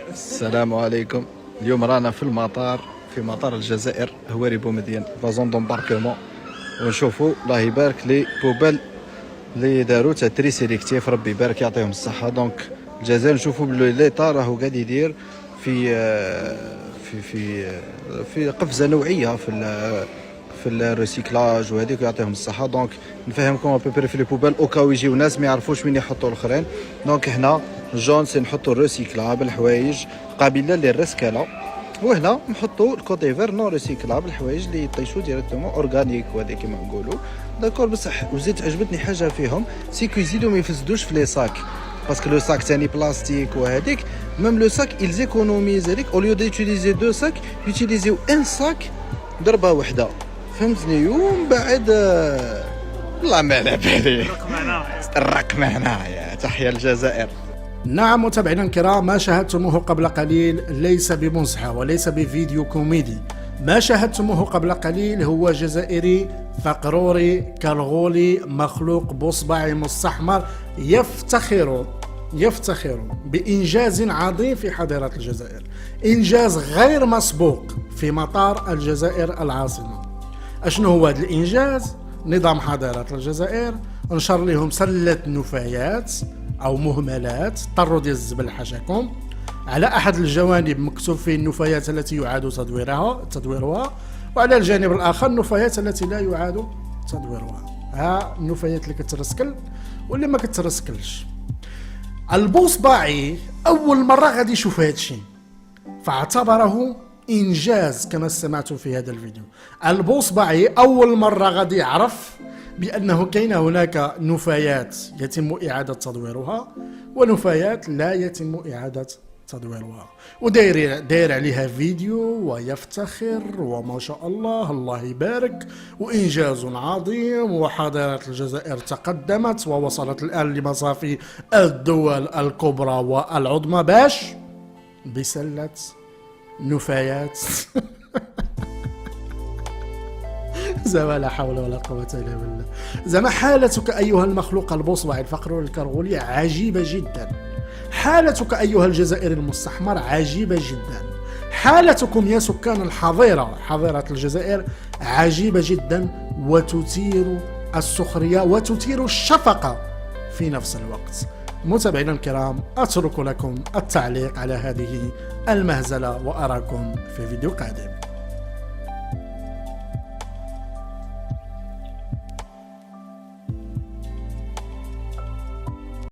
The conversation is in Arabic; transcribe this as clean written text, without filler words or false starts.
السلام عليكم. اليوم رانا في المطار، في مطار الجزائر هواري بومدين فازون دومباركمون، ونشوفوا الله يبارك لي بوبال اللي داروا تاع تري سيليكتيف، ربي يبارك يعطيهم الصحه. دونك الجزائر نشوفوا بلي ليطا راهو قاعد يدير في في قفزه نوعيه في الريسيكلاج وهذيك، يعطيهم الصحه. دونك نفهمكم ابوبري في لي بوبال اوكاو يجيو ناس ما يعرفوش وين يحطوا الاخرين. دونك هنا جون سي نحطوا الريسيكلابل الحوايج قابله للرسكله، وهنا نحطوا الكوتي فير نون ريسيكلابل الحوايج اللي يطيشوا ديريكتومون اورغانيك وهذا كيما نقولوا. داكور بصح وزيد عجبتني حاجه فيهم سيكو يزيدوا ما يفسدوش في لي ساك، باسكو لو ساك ثاني بلاستيك وهذيك ميم لو ساك ils économisent هذيك اوليو ديوتيليزي دو ساك يوتيليزيو ان ساك ضربه وحده، فهمتني؟ ومن بعد والله ما على بالي الرقم هنايا. تحيه الجزائر. نعم متابعينا الكرام، ما شاهدتموه قبل قليل ليس بمزحة وليس بفيديو كوميدي. ما شاهدتموه قبل قليل هو جزائري فقروري كالغولي مخلوق بصبع مستحمر يفتخر بإنجاز عظيم في حضارة الجزائر، إنجاز غير مسبوق في مطار الجزائر العاصمة. أشنو هو هذا الإنجاز؟ نظام حضارة الجزائر نشر لهم سلة نفايات أو مهملات طروا ديال الزبل حاشاكم. على أحد الجوانب مكتوب فيه النفايات التي يعاد تدويرها، وعلى الجانب الآخر النفايات التي لا يعاد تدويرها. ها النفايات اللي كترسكل واللي ما كترسكلش. البوصباعي أول مرة غادي يشوف هذا الشيء فاعتبره إنجاز كما سمعتم في هذا الفيديو. البوصباعي أول مرة غادي يعرف بأنه كاين هناك نفايات يتم إعادة تدويرها ونفايات لا يتم إعادة تدويرها، وداير عليها فيديو ويفتخر وما شاء الله الله يبارك وإنجاز عظيم، وحضارة الجزائر تقدمت ووصلت الآن لمصافي الدول الكبرى والعظمى باش بسلة نفايات زعما لا حول ولا قوة إلا بالله. زعما حالتك أيها المخلوق البوصبعي الفقر الكرغولي عجيبة جدا، حالتك أيها الجزائري المستحمر عجيبة جدا، حالتكم يا سكان حظيرة الجزائر عجيبة جدا، وتثير السخرية وتثير الشفقة في نفس الوقت. متابعينا الكرام، أترك لكم التعليق على هذه المهزلة وأراكم في فيديو قادم.